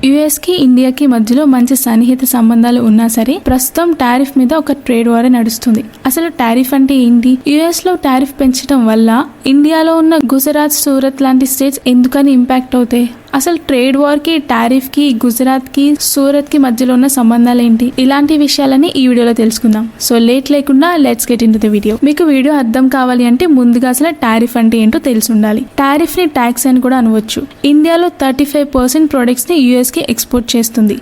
US కి ఇండియాకి మధ్యలో మంచి సన్నిహిత సంబంధాలు ఉన్నా సరే ప్రస్తుతం టారిఫ్ మీద ఒక ట్రేడ్ వార్ నడుస్తుంది. అసలు టారిఫ్ అంటే ఏంటి? యుఎస్ లో టారిఫ్ పెంచడం వల్ల ఇండియాలో ఉన్న గుజరాత్, సూరత్ లాంటి స్టేట్స్ ఎందుకని ఇంపాక్ట్ అవుతాయి? అసలు ట్రేడ్ వార్ కి, టారిఫ్ కి, గుజరాత్ కి, సూరత్ కి మధ్యలో ఉన్న సంబంధాలు ఏంటి? ఇలాంటి విషయాలని ఈ వీడియోలో తెలుసుకుందాం. సో లేట్ లేకుండా let's get in to the video. మీకు వీడియో అర్థం కావాలి అంటే ముందుగా అసలు టారిఫ్ అంటే ఏంటో తెలిసి ఉండాలి. టారిఫ్ ని ట్యాక్స్ అని కూడా అనవచ్చు. ఇండియాలో 35% ప్రొడక్ట్స్ ని యుఎస్ కి ఎక్స్పోర్ట్ చేస్తుంది.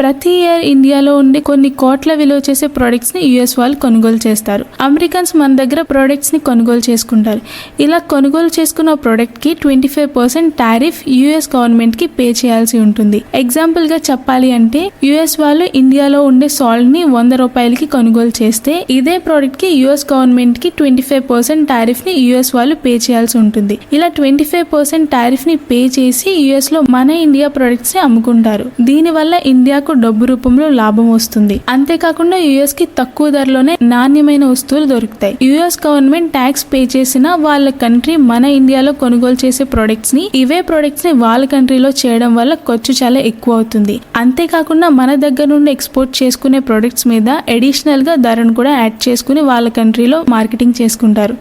ప్రతి ఇయర్ ఇండియాలో ఉండే కొన్ని కోట్ల విలువ చేసే ప్రొడక్ట్స్ ని యుఎస్ వాళ్ళు కొనుగోలు చేస్తారు. అమెరికన్స్ మన దగ్గర ప్రొడక్ట్స్ ని కొనుగోలు చేసుకుంటారు. ఇలా కొనుగోలు చేసుకున్న ప్రొడక్ట్ కి 25% టారిఫ్ యుఎస్ గవర్నమెంట్ కి పే చేయాల్సి ఉంటుంది. ఎగ్జాంపుల్ గా చెప్పాలి అంటే యుఎస్ వాళ్ళు ఇండియాలో ఉండే సాల్ట్ ని 100 రూపాయలకి కొనుగోలు చేస్తే ఇదే ప్రొడక్ట్ కి యుఎస్ గవర్నమెంట్ కి 25% టారిఫ్ ని యుఎస్ వాళ్ళు పే చేయాల్సి ఉంటుంది. ఇలా 25% టారిఫ్ ని పే చేసి యుఎస్ లో మన ఇండియా ప్రొడక్ట్స్ ని అమ్ముకుంటారు. దీని వల్ల ఇండియా డబ్బు రూపంలో లాభం వస్తుంది. అంతేకాకుండా యుఎస్ కి తక్కువ ధరలోనే నాణ్యమైన వస్తువులు దొరుకుతాయి. యుఎస్ గవర్నమెంట్ ట్యాక్స్ పే చేసిన వాళ్ళ కంట్రీ మన ఇండియాలో కొనుగోలు చేసే ప్రొడక్ట్స్ ని ఇవే ప్రొడక్ట్స్ ని వాళ్ళ కంట్రీలో చేయడం వల్ల ఖర్చు చాలా ఎక్కువ అవుతుంది. అంతేకాకుండా మన దగ్గర నుండి ఎక్స్పోర్ట్ చేసుకునే ప్రొడక్ట్స్ మీద అడిషనల్ గా ధరను కూడా యాడ్ చేసుకుని వాళ్ళ కంట్రీలో మార్కెటింగ్ చేసుకుంటారు.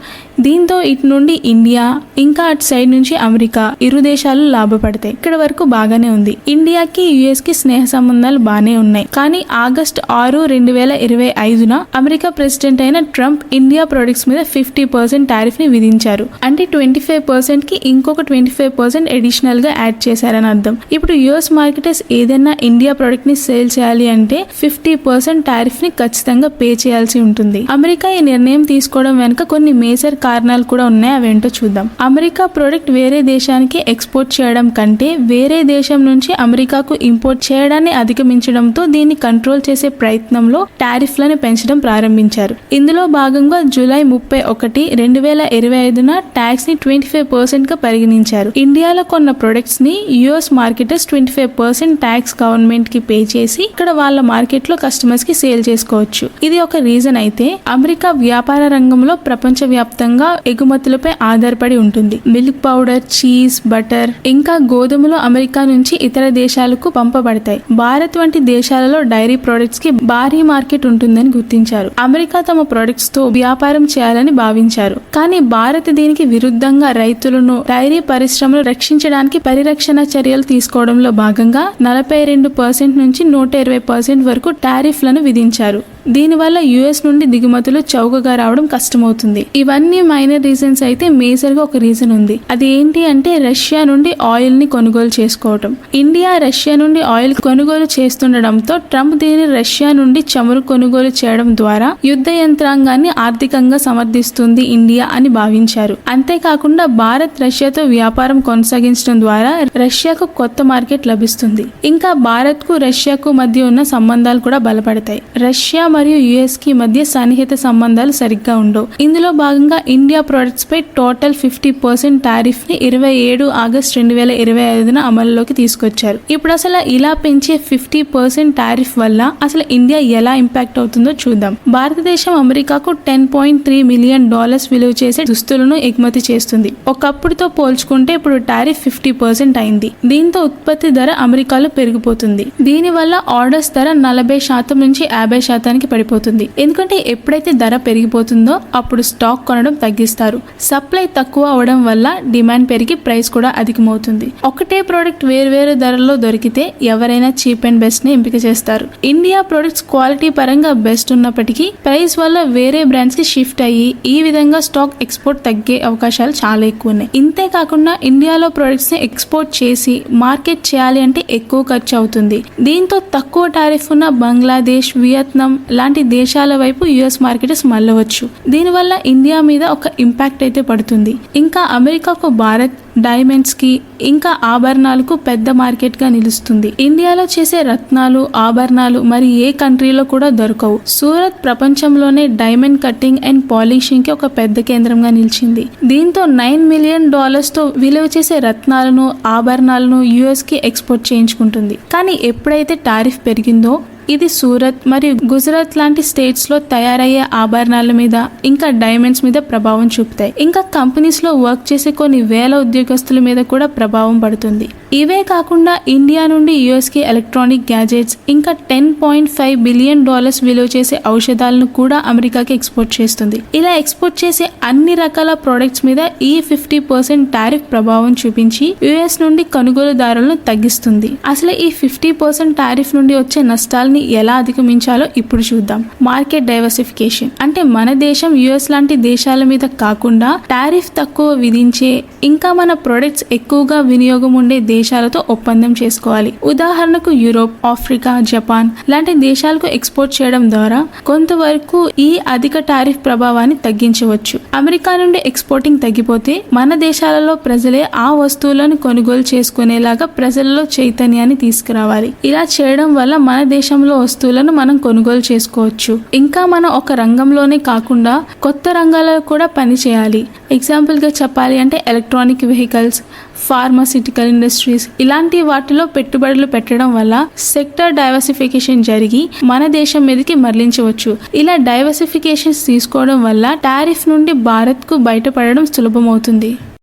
దీంతో ఇటు నుండి ఇండియా ఇంకా అటు సైడ్ నుంచి అమెరికా ఇరు దేశాలు లాభపడతాయి. ఇక్కడ వరకు బాగానే ఉంది. ఇండియాకి యుఎస్ కి స్నేహ సంబంధాలు బానే ఉన్నాయి. కానీ ఆగస్టు 6, 2025 అమెరికా ప్రెసిడెంట్ అయిన ట్రంప్ ఇండియా ప్రొడక్ట్స్ మీద 50% టారిఫ్ ని విధించారు. అంటే 25% కి ఇంకొక 25% అడిషనల్ గా యాడ్ చేశారని అర్థం. ఇప్పుడు యుఎస్ మార్కెటర్స్ ఏదైనా ఇండియా ప్రొడక్ట్ ని సేల్ చేయాలి అంటే 50% టారిఫ్ ని ఖచ్చితంగా పే చేయాల్సి ఉంటుంది. అమెరికా ఈ నిర్ణయం తీసుకోవడం వెనుక కొన్ని మేజర్ కారణాలు కూడా ఉన్నాయి. అవేంటో చూద్దాం. అమెరికా ప్రొడక్ట్ వేరే దేశానికి ఎక్స్పోర్ట్ చేయడం కంటే వేరే దేశం నుంచి అమెరికాకు ఇంపోర్ట్ చేయడాన్ని అధిగమించడంతో దీన్ని కంట్రోల్ చేసే ప్రయత్నంలో టారిఫ్లను పెంచడం ప్రారంభించారు. ఇందులో భాగంగా జూలై 31, 2025 ట్యాక్స్ ని 25% గా పరిగణించారు. ఇండియాలో కొన్న ప్రొడక్ట్స్ ని యుఎస్ మార్కెటర్స్ 25% ట్యాక్స్ గవర్నమెంట్ కి పే చేసి ఇక్కడ వాళ్ళ మార్కెట్ లో కస్టమర్స్ కి సేల్ చేసుకోవచ్చు. ఇది ఒక రీజన్ అయితే అమెరికా వ్యాపార రంగంలో ప్రపంచ వ్యాప్తంగా ఎగుమతులపై ఆధారపడి ఉంటుంది. మిల్క్ పౌడర్, చీజ్, బటర్ ఇంకా గోధుమలు అమెరికా నుంచి ఇతర దేశాలకు పంపబడతాయి. భారత్ వంటి దేశాలలో డైరీ ప్రొడక్ట్స్ కి భారీ మార్కెట్ ఉంటుందని గుర్తించారు. అమెరికా తమ ప్రొడక్ట్స్ తో వ్యాపారం చేయాలని భావించారు. కానీ భారత్ దీనికి విరుద్ధంగా రైతులను, డైరీ పరిశ్రమను రక్షించడానికి పరిరక్షణ చర్యలు తీసుకోవడంలో భాగంగా 42% నుంచి 120% వరకు టారిఫ్లను విధించారు. దీనివల్ల యుఎస్ నుండి దిగుమతులు చౌకగా రావడం కష్టమవుతుంది. ఇవన్నీ మైనర్ రీజన్స్ అయితే మేజర్ గా ఒక రీజన్ ఉంది. అది ఏంటి అంటే రష్యా నుండి ఆయిల్ ని కొనుగోలు చేసుకోవడం. ఇండియా రష్యా నుండి ఆయిల్ కొనుగోలు చేస్తుండడంతో ట్రంప్ దీనిని రష్యా నుండి చమురు కొనుగోలు చేయడం ద్వారా యుద్ధ యంత్రాంగాన్ని ఆర్థికంగా సమర్థిస్తుంది ఇండియా అని భావించారు. అంతేకాకుండా భారత్ రష్యాతో వ్యాపారం కొనసాగించడం ద్వారా రష్యాకు కొత్త మార్కెట్ లభిస్తుంది. ఇంకా భారత్ కు రష్యాకు మధ్య ఉన్న సంబంధాలు కూడా బలపడతాయి. రష్యా మరియు యుఎస్ కి మధ్య సన్నిహిత సంబంధాలు సరిగ్గా ఉండవు. ఇందులో భాగంగా ఇండియా ప్రొడక్ట్స్ పై టోటల్ 50% టారిఫ్ ని 27 ఆగస్టు 2025 అమలులోకి తీసుకొచ్చారు. ఇప్పుడు అసలు ఇలా పెంచే 50% టారిఫ్ వల్ల అసలు ఇండియా ఎలా ఇంపాక్ట్ అవుతుందో చూద్దాం. భారతదేశం అమెరికాకు $10.3 మిలియన్ విలువ చేసే దుస్తులను ఎగుమతి చేస్తుంది. ఒకప్పుడుతో పోల్చుకుంటే ఇప్పుడు టారిఫ్ 50% అయింది. దీంతో ఉత్పత్తి ధర అమెరికాలో పెరిగిపోతుంది. దీని వల్ల ఆర్డర్స్ ధర 40% నుంచి 50% పడిపోతుంది. ఎందుకంటే ఎప్పుడైతే ధర పెరిగిపోతుందో అప్పుడు స్టాక్ కొనడం తగ్గిస్తారు. సప్లై తక్కువ అవడం వల్ల డిమాండ్ పెరిగి ప్రైస్ కూడా అధికమవుతుంది. ఒకటే ప్రోడక్ట్ వేరు ధరల్లో దొరికితే ఎవరైనా చీప్ అండ్ బెస్ట్ ని ఎంపిక చేస్తారు. ఇండియా ప్రొడక్ట్స్ క్వాలిటీ పరంగా బెస్ట్ ఉన్నప్పటికీ ప్రైస్ వల్ల వేరే బ్రాండ్స్ కి షిఫ్ట్ అయ్యి ఈ విధంగా స్టాక్ ఎక్స్పోర్ట్ తగ్గే అవకాశాలు చాలా ఎక్కువ ఉన్నాయి. ఇంతే కాకుండా ఇండియాలో ప్రొడక్ట్స్ ని ఎక్స్పోర్ట్ చేసి మార్కెట్ చేయాలి అంటే ఎక్కువ ఖర్చు అవుతుంది. దీంతో తక్కువ టారిఫ్ ఉన్న బంగ్లాదేశ్, వియత్నాం లాంటి దేశాల వైపు యుఎస్ మార్కెట్స్ మళ్ళవచ్చు. దీనివల్ల ఇండియా మీద ఒక ఇంపాక్ట్ అయితే పడుతుంది. ఇంకా అమెరికాకు భారత్ డైమండ్స్ కి ఇంకా ఆభరణాలకు పెద్ద మార్కెట్ గా నిలుస్తుంది. ఇండియాలో చేసే రత్నాలు, ఆభరణాలు మరి ఏ కంట్రీలో కూడా దొరకవు. సూరత్ ప్రపంచంలోనే డైమండ్ కట్టింగ్ అండ్ పాలిషింగ్ కి ఒక పెద్ద కేంద్రంగా నిలిచింది. దీంతో $9 మిలియన్ తో విలువ చేసే రత్నాలను, ఆభరణాలను యుఎస్ కి ఎక్స్పోర్ట్ చేయించుకుంటుంది. కానీ ఎప్పుడైతే టారిఫ్ పెరిగిందో ఇది సూరత్ మరియు గుజరాత్ లాంటి స్టేట్స్ లో తయారయ్యే ఆభరణాల మీద ఇంకా డైమండ్స్ మీద ప్రభావం చూపుతాయి. ఇంకా కంపెనీస్ లో వర్క్ చేసే కొన్ని వేల ఉద్యోగస్తుల మీద కూడా ప్రభావం పడుతుంది. ఇవే కాకుండా ఇండియా నుండి యుఎస్ కి ఎలక్ట్రానిక్ గ్యాజెట్స్ ఇంకా $10.5 బిలియన్ విలువ చేసే ఔషధాలను కూడా అమెరికాకి ఎక్స్పోర్ట్ చేస్తుంది. ఇలా ఎక్స్పోర్ట్ చేసే అన్ని రకాల ప్రొడక్ట్స్ మీద ఈ 50% టారిఫ్ ప్రభావం చూపించి యుఎస్ నుండి కొనుగోలుదారులను తగ్గిస్తుంది. అసలు ఈ 50% టారిఫ్ నుండి వచ్చే నష్టాలని ఎలా అధిగమించాలో ఇప్పుడు చూద్దాం. మార్కెట్ డైవర్సిఫికేషన్ అంటే మన దేశం యుఎస్ లాంటి దేశాల మీద కాకుండా టారిఫ్ తక్కువ విధించే ఇంకా మన ప్రొడక్ట్స్ ఎక్కువగా వినియోగం ఉండే దేశాలతో ఒప్పందం చేసుకోవాలి. ఉదాహరణకు యూరోప్, ఆఫ్రికా, జపాన్ లాంటి దేశాలకు ఎక్స్పోర్ట్ చేయడం ద్వారా కొంతవరకు ఈ అధిక టారిఫ్ ప్రభావాన్ని తగ్గించవచ్చు. అమెరికా నుండి ఎక్స్పోర్టింగ్ తగ్గిపోతే మన దేశాలలో ప్రజలే ఆ వస్తువులను కొనుగోలు చేసుకునేలాగా ప్రజలలో చైతన్యాన్ని తీసుకురావాలి. ఇలా చేయడం వల్ల మన దేశంలో వస్తువులను మనం కొనుగోలు చేసుకోవచ్చు. ఇంకా మనం ఒక రంగంలోనే కాకుండా కొత్త రంగాలలో కూడా పని చేయాలి. ఎగ్జాంపుల్ గా చెప్పాలి అంటే ఎలక్ట్రానిక్ వెహికల్స్, ఫార్మాసిటికల్ ఇండస్ట్రీస్ ఇలాంటి వాటిలో పెట్టుబడులు పెట్టడం వల్ల సెక్టర్ డైవర్సిఫికేషన్ జరిగి మన దేశం మీదకి మరలించవచ్చు. ఇలా డైవర్సిఫికేషన్స్ తీసుకోవడం వల్ల టారిఫ్ నుండి భారత్ కు బయటపడడం సులభమవుతుంది.